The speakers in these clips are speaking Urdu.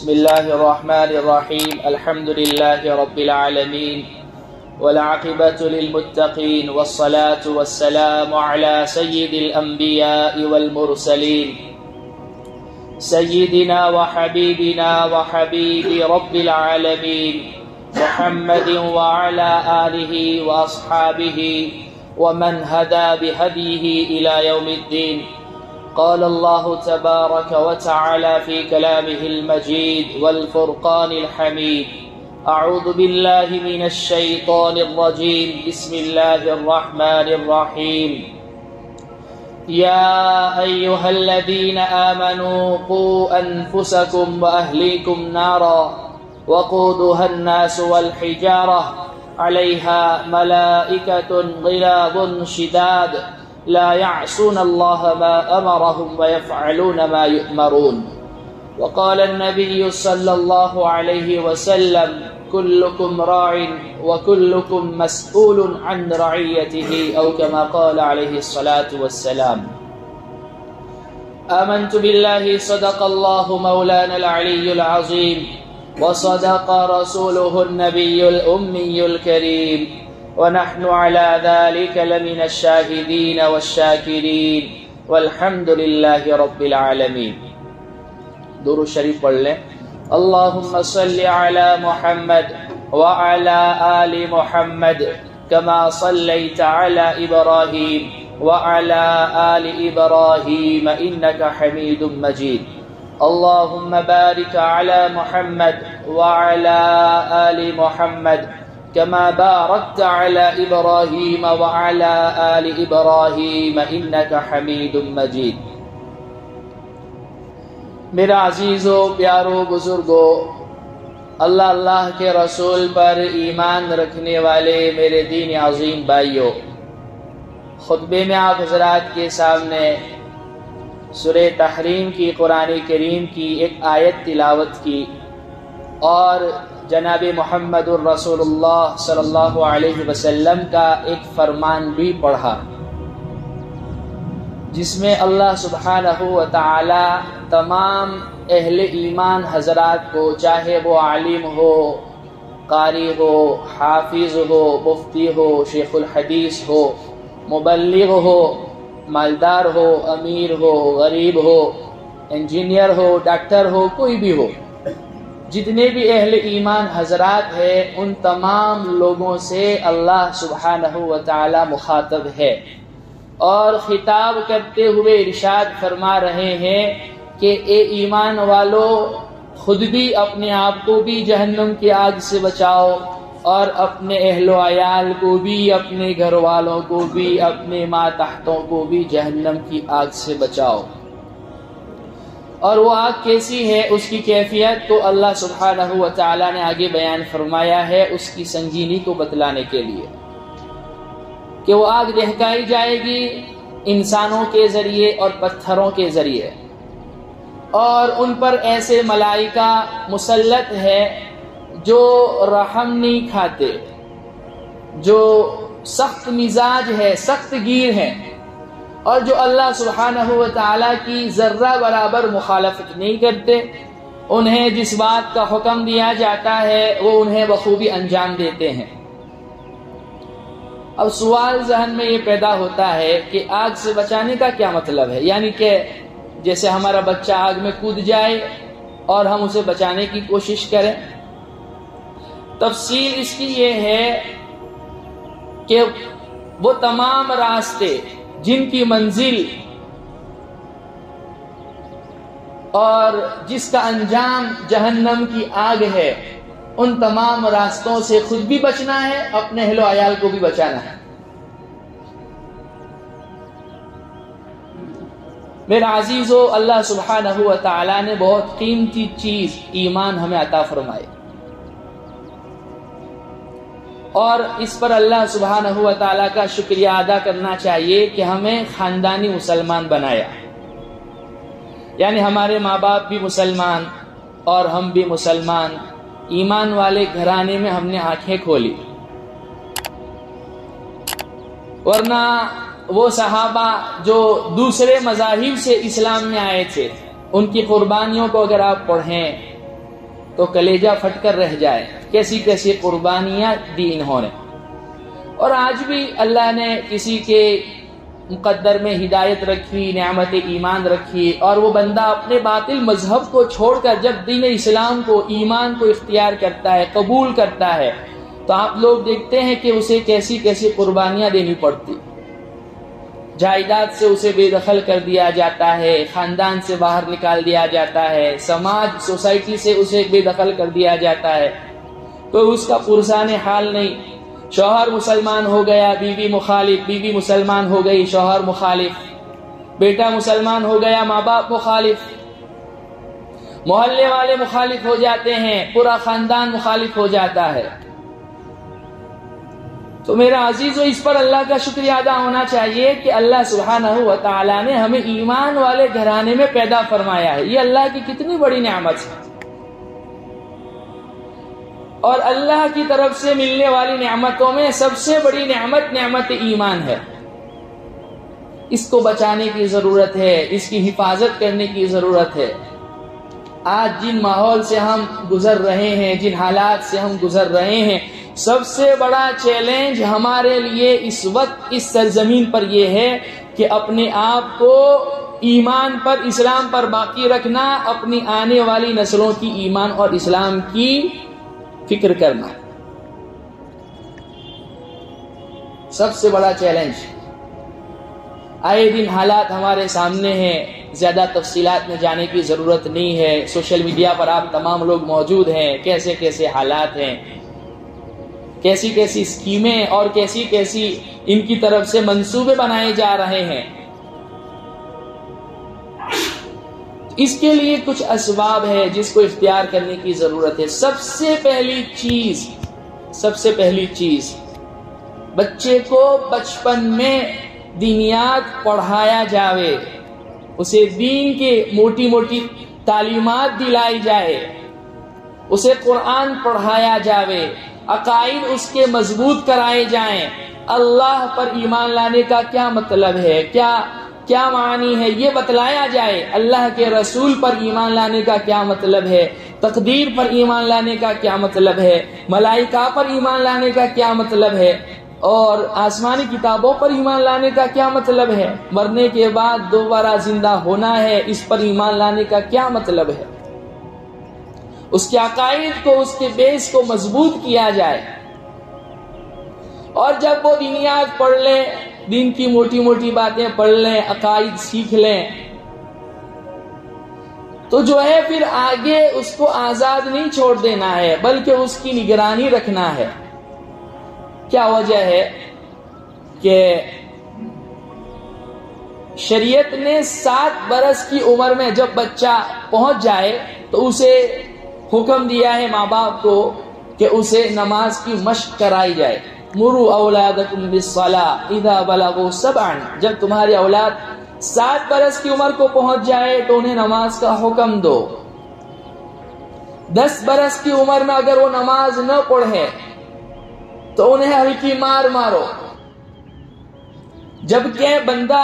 بسم الله الرحمن الرحيم. الحمد لله رب العالمين والعاقبة للمتقين والصلاة والسلام على سيد الأنبياء والمرسلين سيدنا وحبيبنا وحبيب رب العالمين محمد وعلى آله وأصحابه ومن هدى بهديه إلى يوم الدين. قال الله تبارك وتعالى في كلامه المجيد والفرقان الحميد: أعوذ بالله من الشيطان الرجيم. بسم الله الرحمن الرحيم. يا أيها الذين آمنوا قوا أنفسكم وأهليكم نارا وقودها الناس والحجارة عليها ملائكة غلاظ شداد لا يعصون الله ما أمرهم ويفعلون ما يؤمرون. وقال النبي صلى الله عليه وسلم: كلكم راع وكلكم مسؤول عن رعيته، أو كما قال عليه الصلاة والسلام. آمنت بالله صدق الله مولانا العلي العظيم وصدق رسوله النبي الأمي الكريم، ونحن على ذلك لمن الشاهدين والشاكرين والحمد لله رب العالمين. درود شریف پڑھ لیں. اللهم صل على محمد وعلى آل محمد كما صليت على إبراهيم وعلى آل إبراهيم إنك حميد مجيد. اللهم بارك على محمد وعلى آل محمد كما باركت على إبراهيم وعلى آل إبراهيم إنك حميد مجيد. میرا عزیز و پیارو بزرگو، اللہ کے رسول پر ایمان رکھنے والے میرے دین عظیم بھائیو، خطبے میں آپ حضرات کے سامنے سورہ تحریم کی قرآن کریم کی ایک آیت تلاوت کی اور جناب محمد الرسول اللہ صلی اللہ علیہ وسلم کا ایک فرمان بھی پڑھا، جس میں اللہ سبحانہ و تعالی تمام اہل ایمان حضرات کو، چاہے وہ عالم ہو، قاری ہو، حافظ ہو، مفتی ہو، شیخ الحدیث ہو، مبلغ ہو، مالدار ہو، امیر ہو، غریب ہو، انجینئر ہو، ڈاکٹر ہو، کوئی بھی ہو، جتنے بھی اہل ایمان حضرات ہیں، ان تمام لوگوں سے اللہ سبحانہ و تعالی مخاطب ہے اور خطاب کرتے ہوئے ارشاد فرما رہے ہیں کہ اے ایمان والو، خود بھی اپنے آپ کو بھی جہنم کی آگ سے بچاؤ اور اپنے اہل و عیال کو بھی، اپنے گھر والوں کو بھی، اپنے ماتحتوں کو بھی جہنم کی آگ سے بچاؤ. اور وہ آگ کیسی ہے، اس کی کیفیت تو اللہ سبحانہ و تعالی نے آگے بیان فرمایا ہے اس کی سنگینی کو بتلانے کے لیے، کہ وہ آگ دہکائی جائے گی انسانوں کے ذریعے اور پتھروں کے ذریعے، اور ان پر ایسے ملائکہ مسلط ہے جو رحم نہیں کھاتے، جو سخت مزاج ہے، سخت گیر ہے، اور جو اللہ سبحانہ و تعالیٰ کی ذرہ برابر مخالفت نہیں کرتے. انہیں جس بات کا حکم دیا جاتا ہے وہ انہیں بخوبی انجام دیتے ہیں. اب سوال ذہن میں یہ پیدا ہوتا ہے کہ آگ سے بچانے کا کیا مطلب ہے، یعنی کہ جیسے ہمارا بچہ آگ میں کود جائے اور ہم اسے بچانے کی کوشش کریں. تفصیل اس کی یہ ہے کہ وہ تمام راستے جن کی منزل اور جس کا انجام جہنم کی آگ ہے، ان تمام راستوں سے خود بھی بچنا ہے، اپنے اہل و عیال کو بھی بچانا ہے. میرا عزیزو، اللہ سبحانہ و تعالی نے بہت قیمتی چیز ایمان ہمیں عطا فرمائے، اور اس پر اللہ سبحانہ و تعالیٰ کا شکریہ ادا کرنا چاہیے کہ ہمیں خاندانی مسلمان بنایا، یعنی ہمارے ماں باپ بھی مسلمان اور ہم بھی مسلمان، ایمان والے گھرانے میں ہم نے آنکھیں کھولی. ورنہ وہ صحابہ جو دوسرے مذاہب سے اسلام میں آئے تھے، ان کی قربانیوں کو اگر آپ پڑھیں تو کلیجہ پھٹ کر رہ جائے، کیسی کیسی قربانیاں دی انہوں نے۔ اور آج بھی اللہ نے کسی کے مقدر میں ہدایت رکھی، نعمت ایمان رکھی، اور وہ بندہ اپنے باطل مذہب کو چھوڑ کر جب دین اسلام کو، ایمان کو اختیار کرتا ہے، قبول کرتا ہے، تو آپ لوگ دیکھتے ہیں کہ اسے کیسی کیسی قربانیاں دینی پڑتی۔ جائیداد سے اسے بے دخل کر دیا جاتا ہے، خاندان سے باہر نکال دیا جاتا ہے، سماج سوسائٹی سے اسے بے دخل کر دیا جاتا ہے، تو اس کا پرسان حال نہیں۔ شوہر مسلمان ہو گیا، بیوی مخالف، بیوی مسلمان ہو گئی، شوہر مخالف، بیٹا مسلمان ہو گیا، ماں باپ مخالف، محلے والے مخالف ہو جاتے ہیں، پورا خاندان مخالف ہو جاتا ہے۔ تو میرا عزیزو، اس پر اللہ کا شکریہ ادا ہونا چاہیے کہ اللہ سبحانہ و تعالیٰ نے ہمیں ایمان والے گھرانے میں پیدا فرمایا ہے۔ یہ اللہ کی کتنی بڑی نعمت ہے، اور اللہ کی طرف سے ملنے والی نعمتوں میں سب سے بڑی نعمت نعمت ایمان ہے۔ اس کو بچانے کی ضرورت ہے، اس کی حفاظت کرنے کی ضرورت ہے۔ آج جن ماحول سے ہم گزر رہے ہیں، جن حالات سے ہم گزر رہے ہیں، سب سے بڑا چیلنج ہمارے لیے اس وقت اس سرزمین پر یہ ہے کہ اپنے آپ کو ایمان پر، اسلام پر باقی رکھنا، اپنی آنے والی نسلوں کی ایمان اور اسلام کی فکر کرنا، سب سے بڑا چیلنج۔ آئے دن حالات ہمارے سامنے ہیں، زیادہ تفصیلات میں جانے کی ضرورت نہیں ہے، سوشل میڈیا پر آپ تمام لوگ موجود ہیں، کیسے کیسے حالات ہیں، کیسی کیسی اسکیمیں اور کیسی کیسی ان کی طرف سے منصوبے بنائے جا رہے ہیں۔ اس کے لیے کچھ اسباب ہے جس کو اختیار کرنے کی ضرورت ہے۔ سب سے پہلی چیز بچے کو بچپن میں دینیات پڑھایا جاوے، اسے دین کے موٹی موٹی تعلیمات دلائی جائے، اسے قرآن پڑھایا جاوے، عقائد اس کے مضبوط کرائے جائیں، اللہ پر ایمان لانے کا کیا مطلب ہے، کیا معنی ہے یہ بتلایا جائے، اللہ کے رسول پر ایمان لانے کا کیا مطلب ہے، تقدیر پر ایمان لانے کا کیا مطلب ہے، ملائکہ پر ایمان لانے کا کیا مطلب ہے، اور آسمانی کتابوں پر ایمان لانے کا کیا مطلب ہے، مرنے کے بعد دوبارہ زندہ ہونا ہے، اس پر ایمان لانے کا کیا مطلب ہے۔ اس کے عقائد کو، اس کے بیس کو مضبوط کیا جائے، اور جب وہ دینیات پڑھ لیں، دین کی موٹی موٹی باتیں پڑھ لیں، عقائد سیکھ لیں، تو جو ہے پھر آگے اس کو آزاد نہیں چھوڑ دینا ہے، بلکہ اس کی نگرانی رکھنا ہے۔ کیا وجہ ہے کہ شریعت نے 7 برس کی عمر میں جب بچہ پہنچ جائے تو اسے حکم دیا ہے ماں باپ کو کہ اسے نماز کی مشق کرائی جائے۔ مروا اولادکم بالصلاۃ اذا بلغوا 7، جب تمہاری اولاد 7 برس کی عمر کو پہنچ جائے تو انہیں نماز کا حکم دو۔ 10 برس کی عمر میں اگر وہ نماز نہ پڑھے تو انہیں ہلکی مار مارو۔ جبکہ بندہ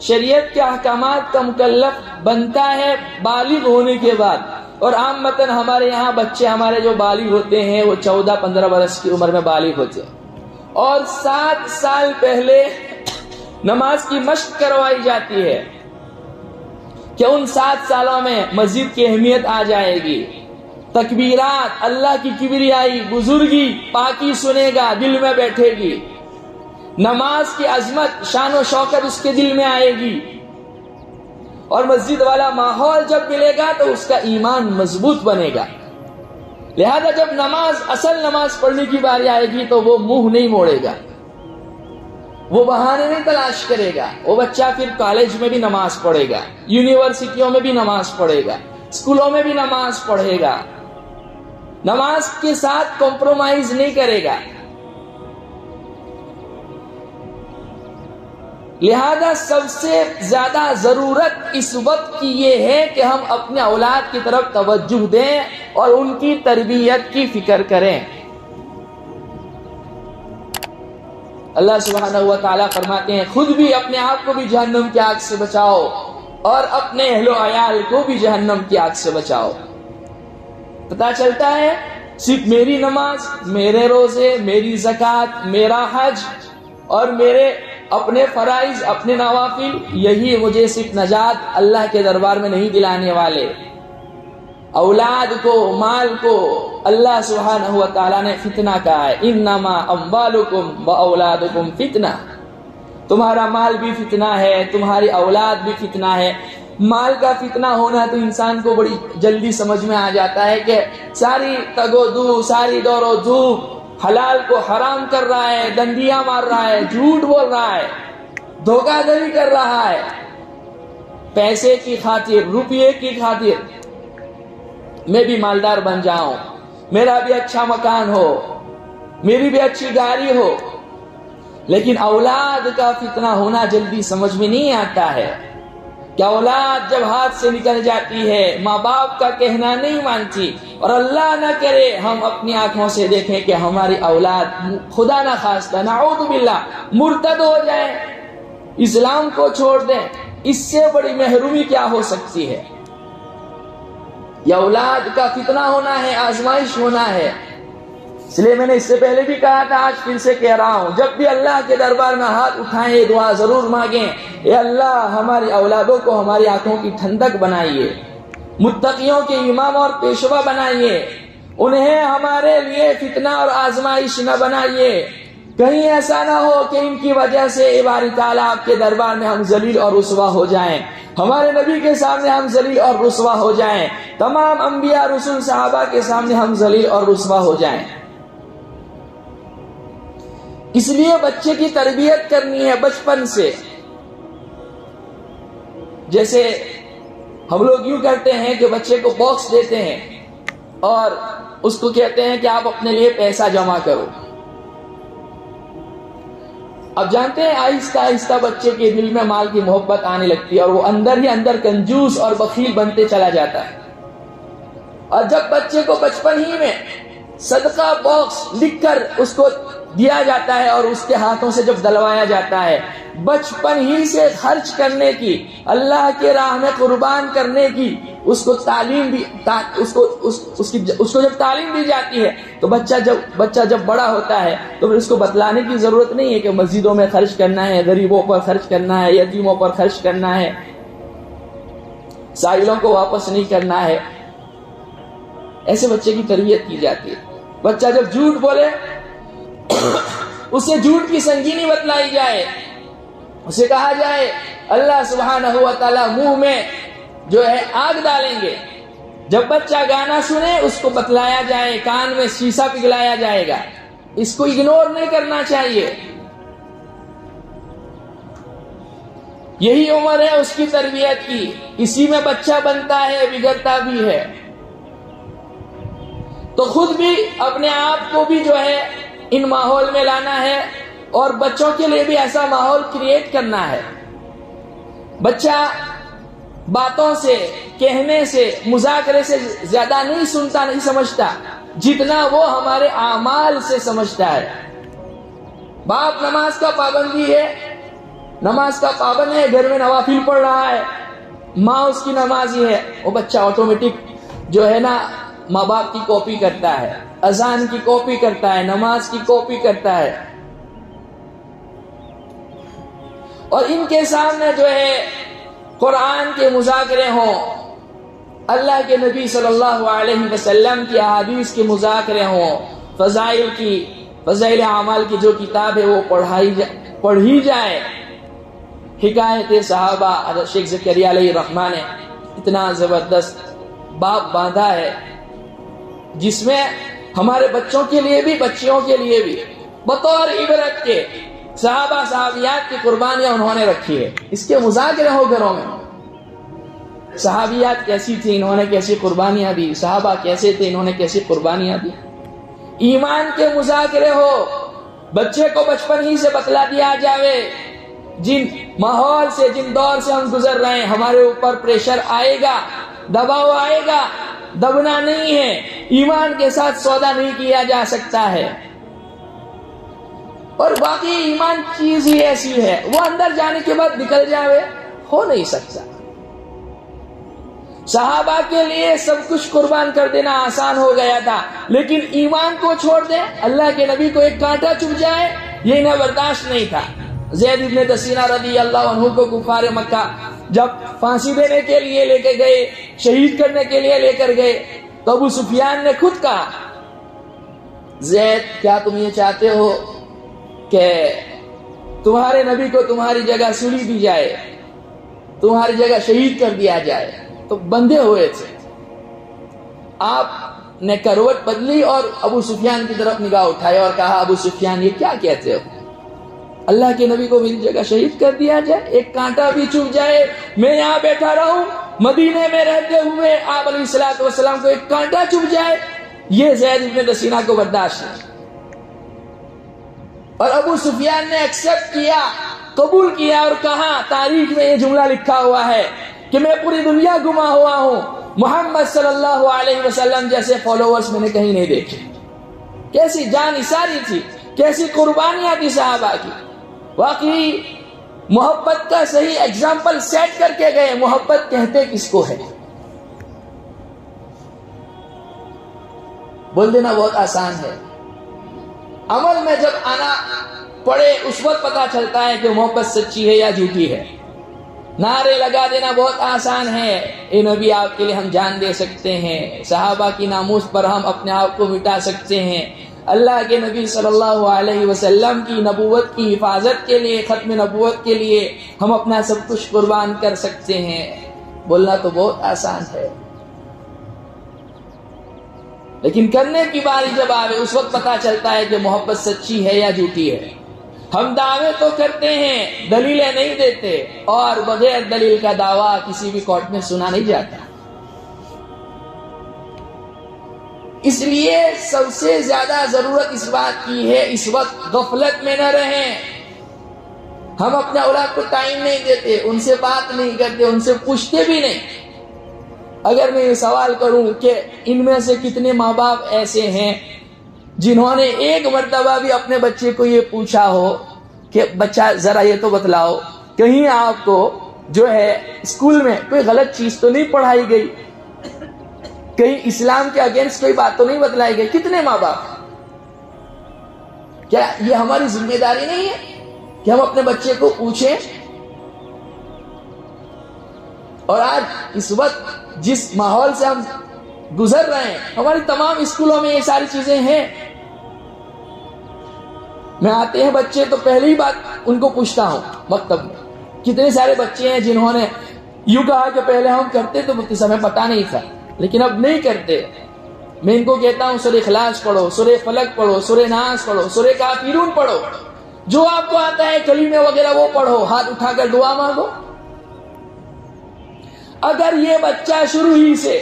شریعت کے احکامات کا مکلف بنتا ہے بالغ ہونے کے بعد، اور عامتاً ہمارے یہاں بچے ہمارے جو بالغ ہوتے ہیں وہ 14-15 برس کی عمر میں بالغ ہوتے ہیں، اور 7 سال پہلے نماز کی مشق کروائی جاتی ہے کہ ان 7 سالوں میں مسجد کی اہمیت آ جائے گی، تکبیرات، اللہ کی کبریائی، بزرگی، پاکی سنے گا، دل میں بیٹھے گی، نماز کی عظمت، شان و شوکت اس کے دل میں آئے گی، اور مسجد والا ماحول جب ملے گا تو اس کا ایمان مضبوط بنے گا۔ لہذا جب اصل نماز پڑھنے کی باری آئے گی تو وہ منہ نہیں موڑے گا، وہ بہانے نہیں تلاش کرے گا، وہ بچہ پھر کالج میں بھی نماز پڑھے گا، یونیورسٹیوں میں بھی نماز پڑھے گا، اسکولوں میں بھی نماز پڑھے گا، نماز کے ساتھ کمپرومائز نہیں کرے گا۔ لہذا سب سے زیادہ ضرورت اس وقت کی یہ ہے کہ ہم اپنے اولاد کی طرف توجہ دیں اور ان کی تربیت کی فکر کریں۔ اللہ سبحانہ و تعالیٰ فرماتے ہیں خود بھی اپنے آپ کو بھی جہنم کی آگ سے بچاؤ اور اپنے اہل و عیال کو بھی جہنم کی آگ سے بچاؤ۔ پتہ چلتا ہے صرف میری نماز، میرے روزے، میری زکوٰۃ، میرا حج اور میرے اپنے فرائض، اپنے نوافل، یہی مجھے صرف نجات اللہ کے دربار میں نہیں دلانے والے۔ اولاد کو، مال کو اللہ سبحانہ و تعالیٰ نے فتنہ کہا ہے، انما اموالکم واولادکم فتنہ، تمہارا مال بھی فتنہ ہے، تمہاری اولاد بھی فتنہ ہے۔ مال کا فتنہ ہونا تو انسان کو بڑی جلدی سمجھ میں آ جاتا ہے کہ ساری تگ و دو، ساری دور و دھوپ حلال کو حرام کر رہا ہے، دندیاں مار رہا ہے، جھوٹ بول رہا ہے، دھوکہ دھڑی کر رہا ہے، پیسے کی خاطر، روپیے کی خاطر میں بھی مالدار بن جاؤں، میرا بھی اچھا مکان ہو، میری بھی اچھی گاڑی ہو، لیکن اولاد کا فتنہ ہونا جلدی سمجھ میں نہیں آتا ہے کہ اولاد جب ہاتھ سے نکل جاتی ہے، ماں باپ کا کہنا نہیں مانتی، اور اللہ نہ کرے ہم اپنی آنکھوں سے دیکھیں کہ ہماری اولاد خدا نہ خواستہ نعوذ باللہ مرتد ہو جائے، اسلام کو چھوڑ دیں، اس سے بڑی محرومی کیا ہو سکتی ہے؟ یہ اولاد کا فتنہ ہونا ہے، آزمائش ہونا ہے۔ اس لیے میں نے اس سے پہلے بھی کہا تھا، آج پھر سے کہہ رہا ہوں، جب بھی اللہ کے دربار میں ہاتھ اٹھائیں دعا ضرور مانگیں، اے اللہ ہماری اولادوں کو ہماری آنکھوں کی ٹھنڈک بنائیے، متقیوں کے امام اور پیشوا بنائیے، انہیں ہمارے لیے فتنہ اور آزمائش نہ بنائیے، کہیں ایسا نہ ہو کہ ان کی وجہ سے اے باری تعالیٰ آپ کے دربار میں ہم ذلیل اور رسوا ہو جائیں، ہمارے نبی کے سامنے ہم ذلیل اور رسوا ہو جائیں، تمام انبیاء رسول صحابہ کے سامنے ہم ذلیل اور رسوا ہو جائیں۔ اس لیے بچے کی تربیت کرنی ہے بچپن سے۔ جیسے ہم لوگ یوں کرتے ہیں کہ بچے کو باکس دیتے ہیں اور اس کو کہتے ہیں کہ آپ اپنے لیے پیسہ جمع کرو۔ اب جانتے ہیں آہستہ آہستہ بچے کے دل میں مال کی محبت آنے لگتی ہے اور وہ اندر ہی اندر کنجوس اور بخیل بنتے چلا جاتا ہے۔ اور جب بچے کو بچپن ہی میں صدقہ باکس لکھ کر اس کو دیا جاتا ہے اور اس کے ہاتھوں سے جب دلوایا جاتا ہے، بچپن ہی سے خرچ کرنے کی، اللہ کے راہ میں قربان کرنے کی اس کو تعلیم بھی، اس کو جب تعلیم دی جاتی ہے تو بچہ جب بڑا ہوتا ہے تو پھر اس کو بتلانے کی ضرورت نہیں ہے کہ مسجدوں میں خرچ کرنا ہے، غریبوں پر خرچ کرنا ہے، یتیموں پر خرچ کرنا ہے، سائلوں کو واپس نہیں کرنا ہے۔ ایسے بچے کی تربیت کی جاتی ہے۔ بچہ جب جھوٹ بولے اسے جھوٹ کی سنگینی بتلائی جائے، اسے کہا جائے اللہ سبحانہ و تعالیٰ منہ میں جو ہے آگ ڈالیں گے۔ جب بچہ گانا سنے اس کو بتلایا جائے، کان میں شیشہ پگھلایا جائے گا، اس کو اگنور نہیں کرنا چاہیے۔ یہی عمر ہے اس کی تربیت کی، اسی میں بچہ بنتا ہے، بگڑتا بھی ہے۔ تو خود بھی اپنے آپ کو بھی جو ہے ان ماحول میں لانا ہے اور بچوں کے لیے بھی ایسا ماحول کریٹ کرنا ہے۔ بچہ باتوں سے، کہنے سے، مذاکرے سے زیادہ نہیں سنتا، نہیں سمجھتا، جتنا وہ ہمارے اعمال سے سمجھتا ہے۔ باپ نماز کا پابندی ہے، نماز کا پابند ہے، گھر میں نوافل پڑھ رہا ہے، ماں اس کی نمازی ہے، وہ بچہ آٹومیٹک جو ہے نا ماں باپ کی کاپی کرتا ہے، اذان کی کاپی کرتا ہے، نماز کی کاپی کرتا ہے۔ اور ان کے سامنے جو ہے قرآن کے مذاکرے ہوں، اللہ کے نبی صلی اللہ علیہ وسلم کی احادیث کے مذاکرے ہوں، فضائل اعمال کی جو کتاب ہے وہ پڑھی جائے۔ حکایت صحابہ، حضرت شیخ زکریا علیہ الرحمن نے اتنا زبردست باب باندھا ہے جس میں ہمارے بچوں کے لیے بھی، بچیوں کے لیے بھی بطور عبرت کے صحابہ صحابیات کی قربانیاں انہوں نے رکھی ہے۔ اس کے مذاکرے ہو گھروں میں، صحابیات کیسی تھی، انہوں نے کیسی قربانیاں دی، صحابہ کیسے تھے، انہوں نے کیسی قربانیاں دی۔ ایمان کے مذاکرے ہو، بچے کو بچپن ہی سے بتلا دیا جاوے جن ماحول سے، جن دور سے ہم گزر رہے ہیں، ہمارے اوپر پریشر آئے گا، دباؤ آئے گا، دبنا نہیں ہے، ایمان کے ساتھ سودا نہیں کیا جا سکتا ہے۔ اور باقی ایمان چیز ہی ایسی ہے، وہ اندر جانے کے بعد نکل جاوے، ہو نہیں سکتا۔ صحابہ کے لیے سب کچھ قربان کر دینا آسان ہو گیا تھا، لیکن ایمان کو چھوڑ دیں، اللہ کے نبی کو ایک کانٹا چبھ جائے، یہ انہیں برداشت نہیں تھا۔ زید بن دسینہ رضی اللہ عنہ کو کفار مکہ جب پھانسی دینے کے لیے لے کے گئے، شہید کرنے کے لیے لے کر گئے، تو ابو سفیان نے خود کہا، زید کیا تم یہ چاہتے ہو کہ تمہارے نبی کو تمہاری جگہ سولی دی جائے، تمہاری جگہ شہید کر دیا جائے؟ تو بندھے ہوئے تھے۔ آپ نے کروٹ بدلی اور ابو سفیان کی طرف نگاہ اٹھائے اور کہا، ابو سفیان یہ کیا کہتے ہو؟ اللہ کے نبی کو میری جگہ شہید کر دیا جائے، ایک کانٹا بھی چبھ جائے، میں یہاں بیٹھا رہوں، مدینے میں رہتے ہوئے آپ علیہ الصلوۃ والسلام کو ایک کانٹا چبھ جائے، یہ زید بن دسینہ کو برداشت نہیں۔ اور ابو سفیان نے ایکسپٹ کیا، قبول کیا اور کہا، تاریخ میں یہ جملہ لکھا ہوا ہے کہ میں پوری دنیا گما ہوا ہوں، محمد صلی اللہ علیہ وسلم جیسے فالوورز میں نے کہیں نہیں دیکھے۔ کیسی جان نثاری تھی، کیسی قربانیاں تھی صحابہ کی، واقعی محبت کا صحیح ایگزامپل سیٹ کر کے گئے۔ محبت کہتے کس کو ہے؟ بول دینا بہت آسان ہے، عمل میں جب آنا پڑے اس وقت پتا چلتا ہے کہ محبت سچی ہے یا جھوٹی ہے۔ نعرے لگا دینا بہت آسان ہے، اے نبی آپ کے لیے ہم جان دے سکتے ہیں، صحابہ کی ناموس پر ہم اپنے آپ کو مٹا سکتے ہیں، اللہ کے نبی صلی اللہ علیہ وسلم کی نبوت کی حفاظت کے لیے، ختم نبوت کے لیے ہم اپنا سب کچھ قربان کر سکتے ہیں۔ بولنا تو بہت آسان ہے، لیکن کرنے کی باری جب آئے اس وقت پتا چلتا ہے کہ محبت سچی ہے یا جھوٹی ہے۔ ہم دعوے تو کرتے ہیں، دلیلیں نہیں دیتے، اور بغیر دلیل کا دعویٰ کسی بھی کورٹ میں سنا نہیں جاتا۔ اس لیے سب سے زیادہ ضرورت اس بات کی ہے اس وقت غفلت میں نہ رہیں۔ ہم اپنے اولاد کو ٹائم نہیں دیتے، ان سے بات نہیں کرتے، ان سے پوچھتے بھی نہیں۔ اگر میں یہ سوال کروں کہ ان میں سے کتنے ماں باپ ایسے ہیں جنہوں نے ایک مرتبہ بھی اپنے بچے کو یہ پوچھا ہو کہ بچہ ذرا یہ تو بتلاؤ کہیں آپ کو جو ہے اسکول میں کوئی غلط چیز تو نہیں پڑھائی گئی، کہیں اسلام کے اگینسٹ کوئی بات تو نہیں بتلائی گئی؟ کتنے ماں باپ؟ کیا یہ ہماری ذمہ داری نہیں ہے کہ ہم اپنے بچے کو پوچھیں؟ اور آج اس وقت جس ماحول سے ہم گزر رہے ہیں، ہماری تمام اسکولوں میں یہ ساری چیزیں ہیں۔ میں آتے ہیں بچے تو پہلی بات ان کو پوچھتا ہوں مکتب میں، کتنے سارے بچے ہیں جنہوں نے یوں کہا کہ پہلے ہم کرتے تو مفتی صاحب پتہ نہیں تھا لیکن اب نہیں کرتے۔ میں ان کو کہتا ہوں سورہ اخلاص پڑھو، سورہ فلق پڑھو، سورہ ناس پڑھو، سورہ کافرون پڑھو، جو آپ کو آتا ہے کلمے وغیرہ وہ پڑھو، ہاتھ اٹھا کر دعا مانگو۔ اگر یہ بچہ شروع ہی سے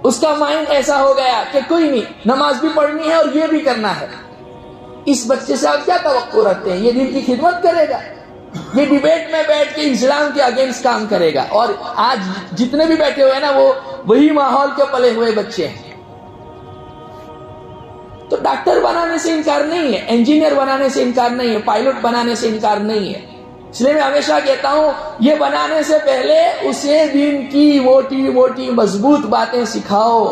اس کا مائنڈ ایسا ہو گیا کہ کوئی نہیں، نماز بھی پڑھنی ہے اور یہ بھی کرنا ہے، اس بچے سے آپ کیا توقع رکھتے ہیں؟ یہ دین کی خدمت کرے گا؟ یہ ڈیبیٹ میں بیٹھ کے اسلام کے اگینسٹ کام کرے گا؟ اور آج جتنے بھی بیٹھے ہوئے ہیں نا وہ وہی ماحول کے پلے ہوئے بچے ہیں۔ تو ڈاکٹر بنانے سے انکار نہیں ہے، انجینئر بنانے سے انکار نہیں ہے، پائلٹ بنانے سے انکار نہیں ہے، اس لیے میں ہمیشہ کہتا ہوں یہ بنانے سے پہلے اسے دین کی موٹی موٹی مضبوط باتیں سکھاؤ،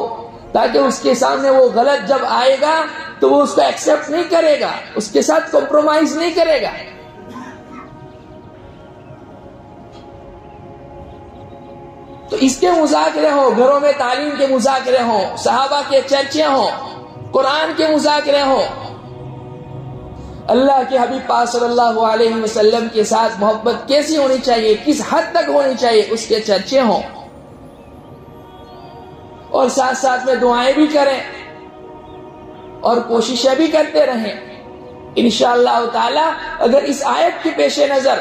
تاکہ اس کے سامنے وہ غلط جب آئے گا تو وہ اس کو ایکسپٹ نہیں کرے گا، اس کے ساتھ کمپرومائز نہیں کرے گا۔ تو اس کے مذاکرے ہوں، گھروں میں تعلیم کے مذاکرے ہوں، صحابہ کے چرچے ہوں، قرآن کے مذاکرے ہوں، اللہ کے حبیب پاک صلی اللہ علیہ وسلم کے ساتھ محبت کیسی ہونی چاہیے، کس حد تک ہونی چاہیے، اس کے چرچے ہوں، اور ساتھ ساتھ میں دعائیں بھی کریں اور کوششیں بھی کرتے رہیں۔ انشاءاللہ تعالی اگر اس آیت کے پیش نظر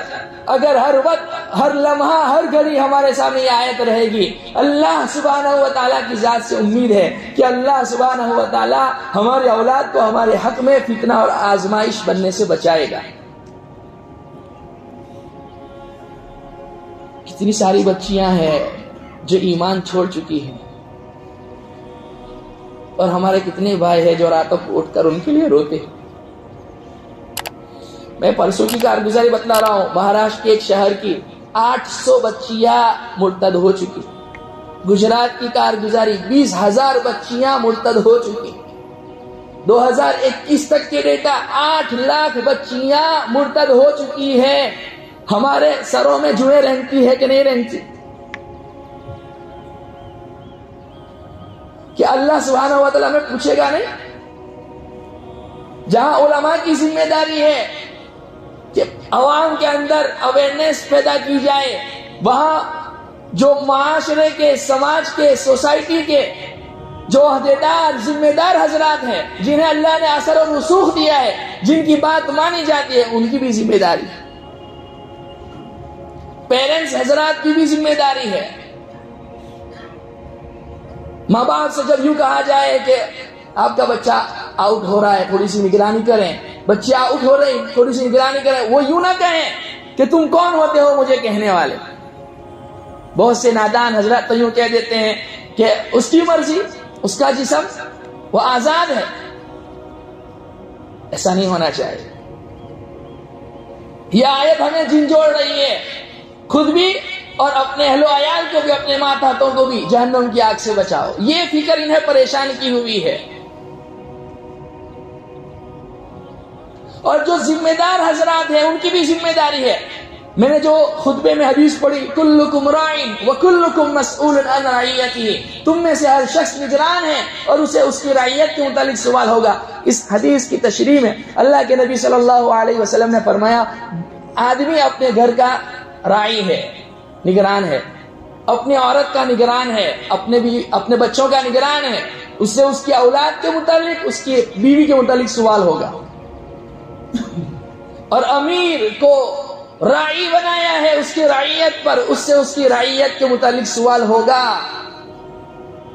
اگر ہر وقت، ہر لمحہ، ہر گھڑی ہمارے سامنے یہ آیت رہے گی، اللہ سبحانہ و تعالیٰ کی ذات سے امید ہے کہ اللہ سبحانہ و تعالیٰ ہمارے اولاد کو ہمارے حق میں فتنہ اور آزمائش بننے سے بچائے گا۔ کتنی ساری بچیاں ہیں جو ایمان چھوڑ چکی ہیں، اور ہمارے کتنے بھائی ہیں جو راتوں کو اٹھ کر ان کے لیے روتے ہیں۔ میں پرسوں کی کارگزاری بتلا رہا ہوں، مہاراشٹر کے ایک شہر کی 800 بچیاں مرتد ہو چکی، گجرات کی کارگزاری 20,000 بچیاں مرتد ہو چکی. 2021 تک کے ڈیٹا 8 لاکھ بچیاں مرتد ہو چکی ہے. ہمارے سروں میں جوئیں رہتی ہے کہ نہیں رہتی؟ کہ اللہ سبحانہ و تعالیٰ ہمیں پوچھے گا نہیں؟ جہاں علماء کی ذمہ داری ہے کہ عوام کے اندر اویئرنیس پیدا کی جائے، وہاں جو معاشرے کے، سماج کے، سوسائٹی کے جو عہدیدار، ذمہ دار حضرات ہیں، جنہیں اللہ نے اثر و رسوخ دیا ہے، جن کی بات مانی جاتی ہے، ان کی بھی ذمہ داری ہے. پیرنٹس حضرات کی بھی ذمہ داری ہے. ماں باپ سے جب یوں کہا جائے کہ آپ کا بچہ آؤٹ ہو رہا ہے، تھوڑی سی نگرانی کریں، بچے آؤٹ ہو رہے ہیں، تھوڑی سی نگرانی کریں، وہ یوں نہ کہیں کہ تم کون ہوتے ہو مجھے کہنے والے. بہت سے نادان حضرات تو یوں کہہ دیتے ہیں کہ اس کی مرضی، اس کا جسم، وہ آزاد ہے. ایسا نہیں ہونا چاہیے. یہ آیت ہمیں جھنجھوڑ رہی ہے، خود بھی اور اپنے اہل و عیال کو بھی، اپنے ماتحتوں کو بھی جہنم کی آگ سے بچاؤ. یہ فکر انہیں پریشان کی ہوئی ہے. اور جو ذمہ دار حضرات ہیں ان کی بھی ذمہ داری ہے. میں نے جو خطبے میں حدیث پڑھی، کلکم راعٍ وکلکم مسئول عن رعیتہ، تم میں سے ہر شخص نگران ہے اور اسے اس کی رعیت کے متعلق سوال ہوگا. اس حدیث کی تشریح میں اللہ کے نبی صلی اللہ علیہ وسلم نے فرمایا، آدمی اپنے گھر کا راعی ہے، نگران ہے، اپنی عورت کا نگران ہے، اپنے بچوں کا نگران ہے. اس سے اس کی اولاد کے متعلق، اس کی بیوی کے متعلق سوال ہوگا. اور امیر کو راعی بنایا ہے اس کی رعیت پر، اس سے اس کی رعیت کے متعلق سوال ہوگا.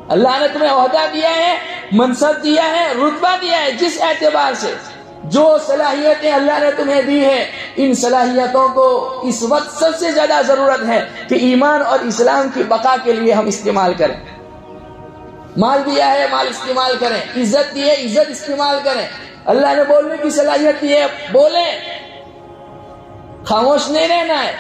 اللہ نے تمہیں عہدہ دیا ہے، منصب دیا ہے، رتبہ دیا ہے، جس اعتبار سے جو صلاحیتیں اللہ نے تمہیں دی ہے، ان صلاحیتوں کو اس وقت سب سے زیادہ ضرورت ہے کہ ایمان اور اسلام کی بقا کے لیے ہم استعمال کریں. مال دیا ہے، مال استعمال کریں. عزت دی ہے، عزت استعمال کریں. اللہ نے بولنے کی صلاحیت دی ہے، بولیں، خاموش نہیں رہنا ہے.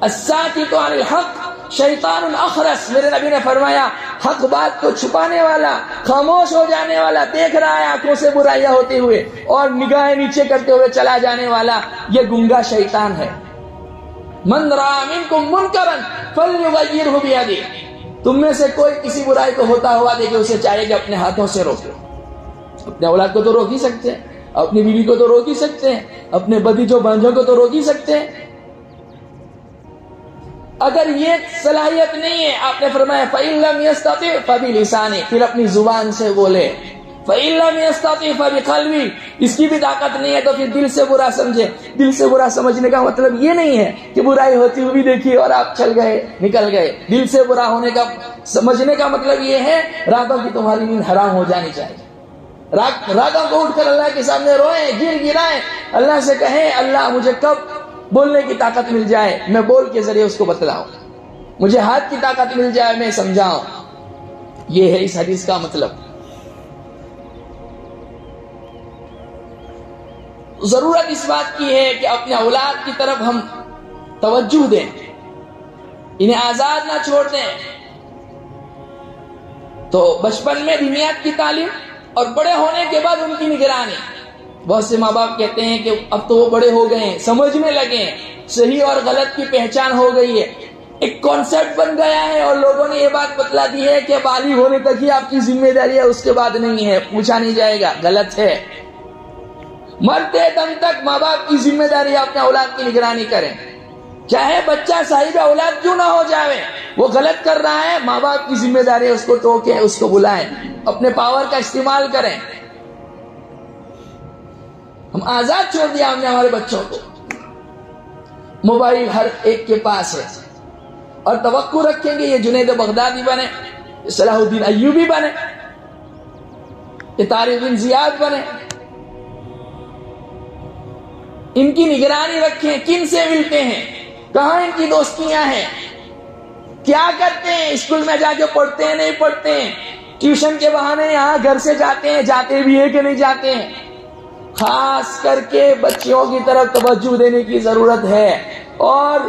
الساکت عن الحق شیطان اخرس، میرے نبی نے فرمایا حق بات کو چھپانے والا، خاموش ہو جانے والا، دیکھ رہا ہے آنکھوں سے برائیاں ہوتے ہوئے اور نگاہیں نیچے کرتے ہوئے چلا جانے والا، یہ گنگا شیطان ہے. من رأى منکم منکرا فلیغیرہ بیدہ، تم میں سے کوئی کسی برائی کو ہوتا ہوا دیکھے اسے چاہیے کہ اپنے ہاتھوں سے روکے. اپنے اولاد کو تو روک ہی سکتے ہیں، اپنی بیوی کو تو روک ہی سکتے ہیں، اپنے بھتیجوں بھانجوں کو تو روک ہی سکتے ہیں. اگر یہ صلاحیت نہیں ہے، آپ نے فرمایا فَإِن لَمْ يَسْتَطِعْ فَبِلِسَانِهِ، پھر اپنی زبان سے بولے. فَإِن لَمْ يَسْتَطِعْ فَبِقَلْبِهِ، اس کی بھی طاقت نہیں ہے تو پھر دل سے برا سمجھے. دل سے برا سمجھنے کا مطلب یہ نہیں ہے کہ برائی ہوتی ہوئی دیکھی اور آپ چل گئے، نکل گئے. دل سے برا ہونے کا سمجھنے کا مطلب یہ ہے راتوں کی تمہاری نیند حرام ہو جانی چاہیے. راتوں کو اٹھ کر اللہ کے سامنے روئیں، گرائیں، اللہ سے کہیں اللہ مجھے کب بولنے کی طاقت مل جائے میں بول کے ذریعے اس کو بتلاؤں، مجھے ہاتھ کی طاقت مل جائے میں سمجھاؤں. یہ ہے اس حدیث کا مطلب. ضرورت اس بات کی ہے کہ اپنے اولاد کی طرف ہم توجہ دیں، انہیں آزاد نہ چھوڑ دیں. تو بچپن میں دینیات کی تعلیم اور بڑے ہونے کے بعد ان کی نگرانی. بہت سے ماں باپ کہتے ہیں کہ اب تو وہ بڑے ہو گئے ہیں، سمجھنے لگے ہیں، صحیح اور غلط کی پہچان ہو گئی ہے، ایک کانسیپٹ بن گیا ہے اور لوگوں نے یہ بات بتلا دی ہے کہ بالغ ہونے تک ہی آپ کی ذمہ داری ہے، اس کے بعد نہیں ہے، پوچھا نہیں جائے گا. غلط ہے. مرتے دم تک ماں باپ کی ذمہ داری اپنے اولاد کی نگرانی کریں، چاہے بچہ صاحب اولاد کیوں نہ ہو جائے. وہ غلط کر رہا ہے، ماں باپ کی ذمہ داری ہے اس کو ٹوکیں، اس کو بلائیں، اپنے پاور کا استعمال کریں. ہم آزاد چھوڑ دیا ہم نے ہمارے بچوں کو. موبائل ہر ایک کے پاس ہے اور توقع رکھیں گے یہ جنید بغدادی بنے، صلاح الدین ایوبی بنے، یہ طارق بن زیاد بنے. ان کی نگرانی رکھیں، کن سے ملتے ہیں، کہاں ان کی دوستیاں ہیں، کیا کرتے ہیں، اسکول میں جا کے پڑھتے ہیں نہیں پڑھتے ہیں، ٹیوشن کے بہانے یہاں گھر سے جاتے ہیں، جاتے بھی ہیں کہ نہیں جاتے ہیں. خاص کر کے بچیوں کی طرف توجہ دینے کی ضرورت ہے. اور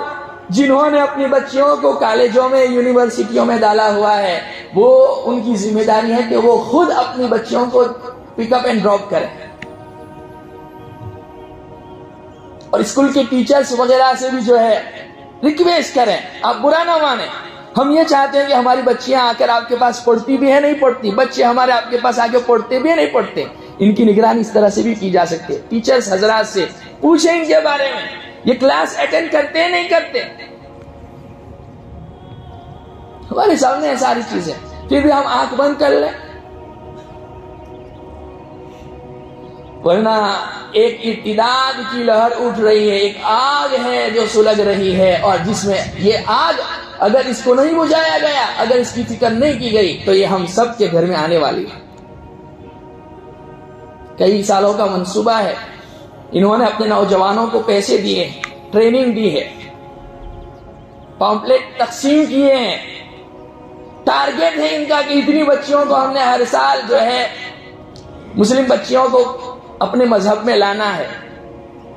جنہوں نے اپنی بچیوں کو کالجوں میں یونیورسٹیوں میں ڈالا ہوا ہے، وہ ان کی ذمہ داری ہے کہ وہ خود اپنی بچیوں کو پک اپ اینڈ ڈراپ کریں، اور اسکول کے ٹیچرز وغیرہ سے بھی جو ہے ریکویسٹ کریں، آپ برا نہ مانیں، ہم یہ چاہتے ہیں کہ ہماری بچیاں آ کر آپ کے پاس پڑھتی بھی ہے نہیں پڑھتی، بچے ہمارے آپ کے پاس آ کے پڑھتے بھی ہے نہیں پڑھتے، ان کی نگرانی اس طرح سے بھی کی جا سکتی ہے۔ ٹیچرز حضرات سے پوچھیں ان کے بارے میں، یہ کلاس اٹینڈ کرتے ہیں نہیں کرتے؟ ہمارے سامنے ہے ساری چیزیں، پھر بھی ہم آنکھ بند کر لیں۔ ورنہ ایک ارتداد کی لہر اٹھ رہی ہے، ایک آگ ہے جو سلگ رہی ہے، اور جس میں یہ آگ اگر اس کو نہیں بجھایا گیا، اگر اس کی فکر نہیں کی گئی تو یہ ہم سب کے گھر میں آنے والی ہے۔ کئی سالوں کا منصوبہ ہے، انہوں نے اپنے نوجوانوں کو پیسے دیے، ٹریننگ دی ہے، پامپلیٹ تقسیم کیے ہیں، ٹارگیٹ ہے ان کا کہ اتنی بچیوں کو ہم نے ہر سال جو ہے مسلم بچیوں کو اپنے مذہب میں لانا ہے،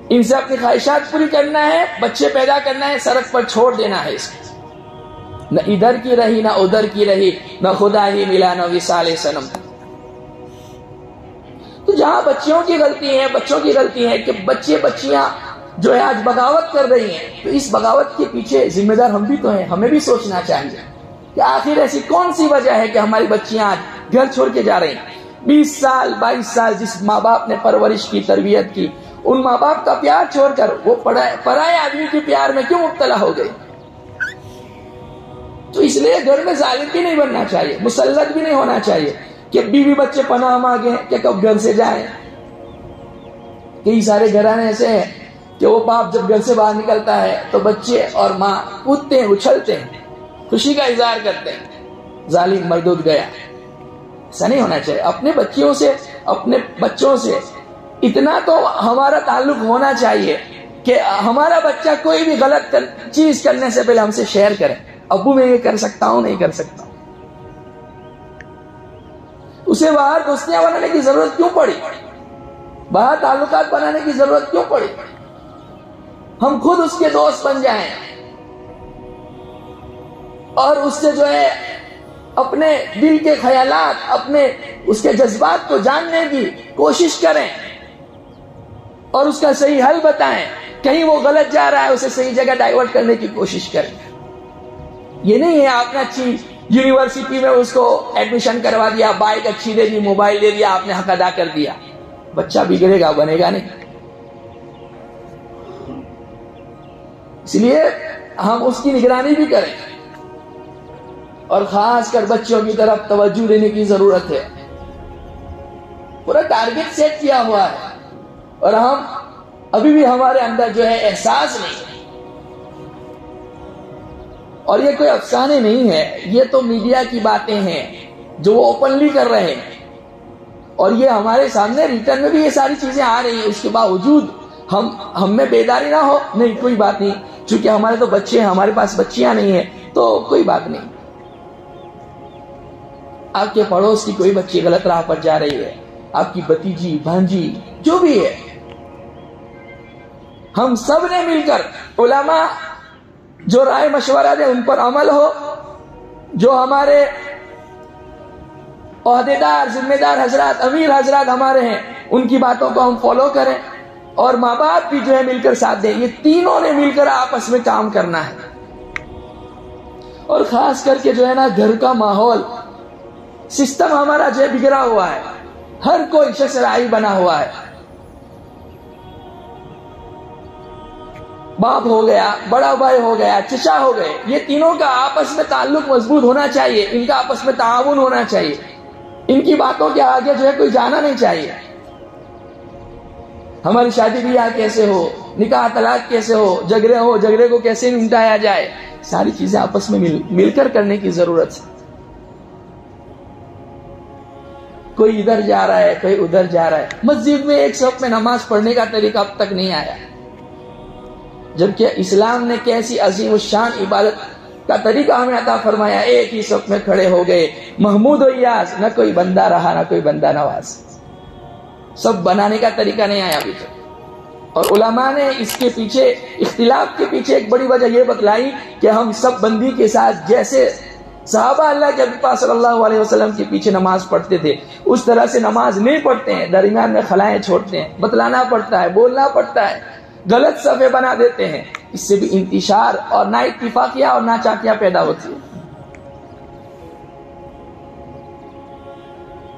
ان سے اپنی خواہشات پوری کرنا ہے، بچے پیدا کرنا ہے، سڑک پر چھوڑ دینا ہے اس کو، نہ ادھر کی رہی نہ ادھر کی رہی، نہ خدا ہی ملا نہ وصال صنم۔ تو جہاں بچیوں کی غلطی ہے، بچوں کی غلطی ہے کہ بچے بچیاں جو ہے آج بغاوت کر رہی ہیں، تو اس بغاوت کے پیچھے ذمہ دار ہم بھی تو ہیں، ہمیں بھی سوچنا چاہیے کہ آخر ایسی کون سی وجہ ہے کہ ہماری بچیاں آج گھر چھوڑ کے جا رہی ہیں۔ 20 سال 22 سال جس ماں باپ نے پرورش کی، تربیت کی، ان ماں باپ کا پیار چھوڑ کر وہ پرائے آدمی کے پیار میں کیوں مبتلا ہو گئی؟ تو اس لیے گھر میں ظالم بھی نہیں بننا چاہیے، مسلط بھی نہیں ہونا چاہیے کہ بیوی بچے پناہ مانگے کہ کب گھر سے جائیں۔ کئی سارے گھرانے ایسے ہیں کہ وہ باپ جب گھر سے باہر نکلتا ہے تو بچے اور ماں کودتے ہیں، اچھلتے ہیں، خوشی کا اظہار کرتے ہیں، ظالم مردود گیا۔ ایسا نہیں ہونا چاہیے۔ اپنے بچیوں سے، اپنے بچوں سے اتنا تو ہمارا تعلق ہونا چاہیے کہ ہمارا بچہ کوئی بھی غلط چیز کرنے سے پہلے ہم سے شیئر کرے، ابو میں یہ کر سکتا ہوں، نہیں کر سکتا ہوں۔ اسے باہر دوستیاں بنانے کی ضرورت کیوں پڑی؟ باہر تعلقات بنانے کی ضرورت کیوں پڑی؟ ہم خود اس کے دوست بن جائیں اور اس سے جو ہے اپنے دل کے خیالات، اپنے اس کے جذبات کو جاننے کی کوشش کریں اور اس کا صحیح حل بتائیں۔ کہیں وہ غلط جا رہا ہے، اسے صحیح جگہ ڈائیورٹ کرنے کی کوشش کریں۔ یہ نہیں ہے آپ نے اچھی یونیورسٹی میں اس کو ایڈمیشن کروا دیا، بائک اچھی دے دی، موبائل دے دیا، آپ نے حق ادا کر دیا، بچہ بگڑے گا، بنے گا نہیں۔ اس لیے ہم اس کی نگرانی بھی کریں اور خاص کر بچوں کی طرف توجہ دینے کی ضرورت ہے۔ پورا ٹارگٹ سیٹ کیا ہوا ہے اور ہم ابھی بھی ہمارے اندر جو ہے احساس نہیں ہے۔ اور یہ کوئی افسانے نہیں ہے، یہ تو میڈیا کی باتیں ہیں جو وہ اوپنلی کر رہے ہیں، اور یہ ہمارے سامنے ریٹرن میں بھی یہ ساری چیزیں آ رہی ہیں۔ اس کے باوجود ہم میں بیداری نہ ہو، نہیں کوئی بات نہیں، چونکہ ہمارے تو بچے ہیں، ہمارے پاس بچیاں نہیں ہیں تو کوئی بات نہیں۔ آپ کے پڑوس کی کوئی بچی غلط راہ پر جا رہی ہے، آپ کی بھتیجی، بھانجی، جو بھی ہے، ہم سب نے مل کر، علماء جو رائے مشورہ دے ان پر عمل ہو، جو ہمارے عہدیدار، ذمہ دار حضرات، امیر حضرات ہمارے ہیں، ان کی باتوں کو ہم فالو کریں، اور ماں باپ بھی جو ہے مل کر ساتھ دیں۔ یہ تینوں نے مل کر آپس میں کام کرنا ہے، اور خاص کر کے جو ہے نا گھر کا ماحول، سسٹم ہمارا جو ہے بگڑا ہوا ہے، ہر کوئی ششرائی بنا ہوا ہے۔ باپ ہو گیا، بڑا بھائی ہو گیا، چچا ہو گئے، یہ تینوں کا آپس میں تعلق مضبوط ہونا چاہیے، ان کا آپس میں تعاون ہونا چاہیے، ان کی باتوں کے آگے جو ہے کوئی جانا نہیں چاہیے۔ ہماری شادی بیاہ کیسے ہو، نکاح طلاق کیسے ہو، جھگڑے کو کیسے نمٹایا جائے، ساری چیزیں آپس میں مل کر کرنے کی ضرورت ہے۔ کوئی ادھر جا رہا ہے، کوئی ادھر جا رہا ہے۔ مسجد میں ایک صف میں نماز پڑھنے کا طریقہ اب تک نہیں آیا، جبکہ اسلام نے کیسی عظیم الشان عبادت کا طریقہ ہمیں عطا فرمایا۔ ایک ہی صف میں کھڑے ہو گئے، محمود و ایاز، نہ کوئی بندہ رہا نہ کوئی بندہ نواز، سب بنانے کا طریقہ نہیں آیا ابھی تک۔ اور علماء نے اس کے پیچھے اختلاف کے پیچھے ایک بڑی وجہ یہ بتلائی کہ ہم سب بندی کے ساتھ جیسے صحابہ اللہ کے پاس صلی اللہ علیہ وسلم کے پیچھے نماز پڑھتے تھے اس طرح سے نماز نہیں پڑھتے ہیں، درمیان میں خلائیں چھوڑتے ہیں، بتلانا پڑتا ہے، بولنا پڑتا ہے، غلط صفحے بنا دیتے ہیں، اس سے بھی انتشار اور نہ اتفاقیہ اور نہ چاکیاں پیدا ہوتی ہے۔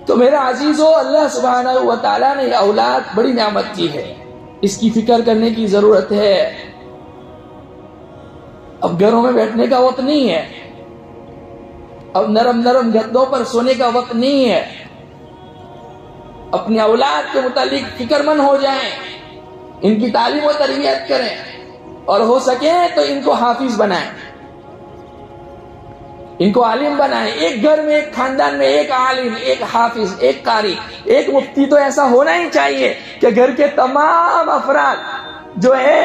تو میرا عزیزو، اللہ سبحانہ و تعالیٰ نے یہ اولاد بڑی نعمت کی ہے، اس کی فکر کرنے کی ضرورت ہے۔ اب گھروں میں بیٹھنے کا وقت نہیں ہے، اب نرم نرم گدوں پر سونے کا وقت نہیں ہے، اپنی اولاد کے متعلق فکر مند ہو جائیں، ان کی تعلیم و تربیت کریں، اور ہو سکے تو ان کو حافظ بنائیں، ان کو عالم بنائیں۔ ایک گھر میں، ایک خاندان میں ایک عالم، ایک حافظ، ایک قاری، ایک مفتی تو ایسا ہونا ہی چاہیے کہ گھر کے تمام افراد جو ہے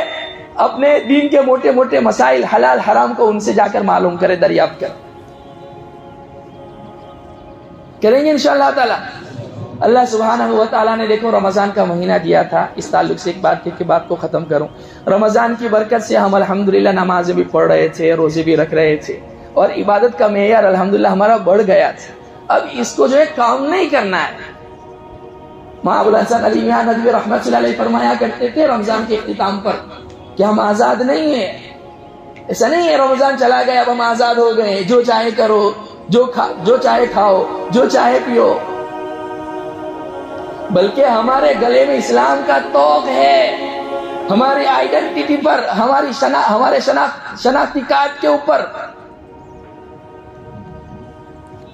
اپنے دین کے موٹے موٹے مسائل حلال حرام کو ان سے جا کر معلوم کرے، دریافت کرے۔ کریں گے انشاءاللہ تعالی۔ اللہ سبحانہ و تعالیٰ نے دیکھو رمضان کا مہینہ دیا تھا، اس تعلق سے ایک بات کی بات کو ختم کروں۔ رمضان کی برکت سے ہم الحمدللہ نمازیں بھی پڑھ رہے تھے، روزے بھی رکھ رہے تھے، اور عبادت کا معیار الحمدللہ ہمارا بڑھ گیا تھا۔ اب اس کو جو ہے کام نہیں کرنا ہے۔ ماں ابوالحسن علی میاں ندوی رحمت اللہ علیہ فرمایا کرتے تھے رمضان کے اختتام پر کہ ہم آزاد نہیں ہیں، ایسا نہیں ہے رمضان چلا گیا اب ہم آزاد ہو گئے، جو چاہے کرو، جو چاہے کھاؤ، جو چاہے پیو، بلکہ ہمارے گلے میں اسلام کا توق ہے، ہماری آئیڈینٹی پر، ہمارے شناختی کارڈ کے اوپر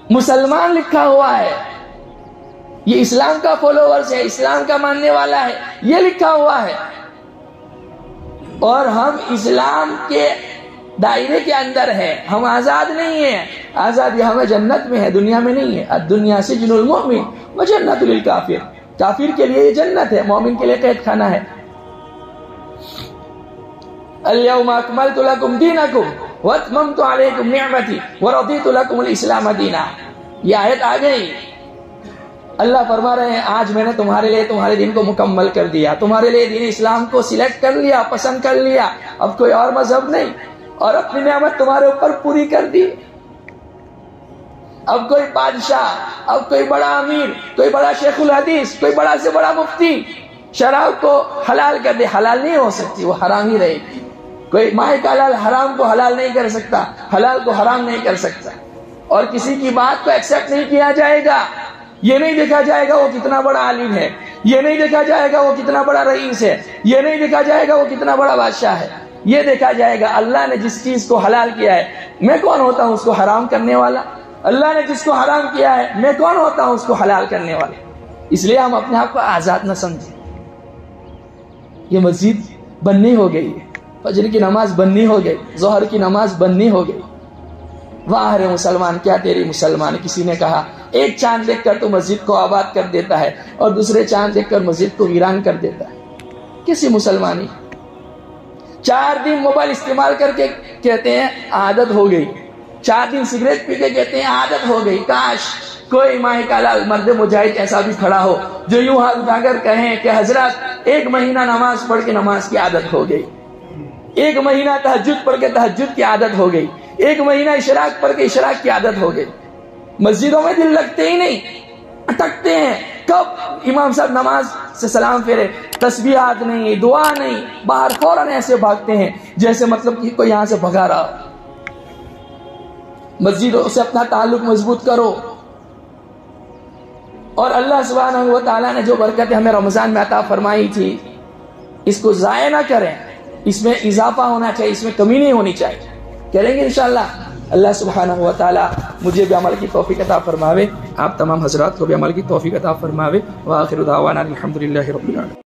مسلمان لکھا ہوا ہے، یہ اسلام کا فالوورز ہے، اسلام کا ماننے والا ہے، یہ لکھا ہوا ہے، اور ہم اسلام کے دائرے کے اندر ہیں، ہم آزاد نہیں ہیں۔ آزادی ہمیں جنت میں ہے، دنیا میں نہیں ہے۔ الدنیا سجن المؤمن وجنت للکافر، کافر کے لیے یہ جنت ہے، مومن کے لیے قید خانہ ہے۔ اليوم اکملت لکم دینکم واتممت علیکم نعمتی ورضیت لکم الاسلام دینا۔ یہ آیت آ گئی، اللہ فرما رہے ہیں آج میں نے تمہارے لیے تمہارے دین کو مکمل کر دیا، تمہارے لیے دین اسلام کو سلیکٹ کر لیا، پسند کر لیا، اب کوئی اور مذہب نہیں، اور اپنی نعمت تمہارے اوپر پوری کر دی۔ اب کوئی بادشاہ، اب کوئی بڑا امیر، کوئی بڑا شیخ الحدیث، کوئی بڑا سے بڑا مفتی شراب کو حلال کر دے، حلال نہیں ہو سکتی، وہ حرام ہی رہے گی۔ کوئی ماہ کا حلال حرام کو حلال نہیں کر سکتا، حلال کو حرام نہیں کر سکتا، اور کسی کی بات کو ایکسپٹ نہیں کیا جائے گا۔ یہ نہیں دیکھا جائے گا وہ کتنا بڑا عالم ہے، یہ نہیں دیکھا جائے گا وہ کتنا بڑا رئیس ہے، یہ نہیں دیکھا جائے گا وہ کتنا بڑا بادشاہ ہے، یہ دیکھا جائے گا اللہ نے جس چیز کو حلال کیا ہے میں کون ہوتا ہوں اس کو حرام کرنے والا، اللہ نے جس کو حرام کیا ہے میں کون ہوتا ہوں اس کو حلال کرنے والا۔ اس لیے ہم اپنے آپ کو آزاد نہ سمجھیں۔ یہ مسجد بننی ہو گئی ہے، فجر کی نماز بننی ہو گئی، ظہر کی نماز بننی ہو گئی، واہ رے مسلمان کیا تیری مسلمان۔ کسی نے کہا ایک چاند دیکھ کر تو مسجد کو آباد کر دیتا ہے اور دوسرے چاند دیکھ کر مسجد کو ویران کر دیتا ہے، کسی مسلمانی۔ 4 دن موبائل استعمال کر کے کہتے ہیں عادت ہو گئی، 4 دن سگریٹ پی کے کہتے ہیں عادت ہو گئی۔ کاش کوئی ماہ کا لال مرد مجاہد ایسا بھی کھڑا ہو جو یوں ہاتھ اٹھا کر کہیں کہ حضرات 1 مہینہ نماز پڑھ کے نماز کی عادت ہو گئی، 1 مہینہ تہجد پڑھ کے تہجد کی عادت ہو گئی، 1 مہینہ اشراق پڑھ کے اشراق کی عادت ہو گئی۔ مسجدوں میں دل لگتے ہی نہیں، اٹکتے ہیں، کب امام صاحب نماز سے سلام پھیرے، تسبیحات نہیں، دعا نہیں، باہر فوراً ایسے بھاگتے ہیں جیسے مطلب کہ کوئی یہاں سے بھگا رہا ہو۔ مسجدوں سے اپنا تعلق مضبوط کرو، اور اللہ سبحانہ و تعالیٰ نے جو برکتیں ہمیں رمضان میں عطا فرمائی تھی اس کو ضائع نہ کریں، اس میں اضافہ ہونا چاہیے، اس میں کمی نہیں ہونی چاہیے۔ کریں گے انشاءاللہ۔ اللہ سبحانہ و تعالیٰ مجھے بھی عمل کی توفیق عطا فرماوے، آپ تمام حضرات کو بھی عمل کی توفیق عطا فرماوے۔ وآخر دعوانا الحمدللہ رب العالمین۔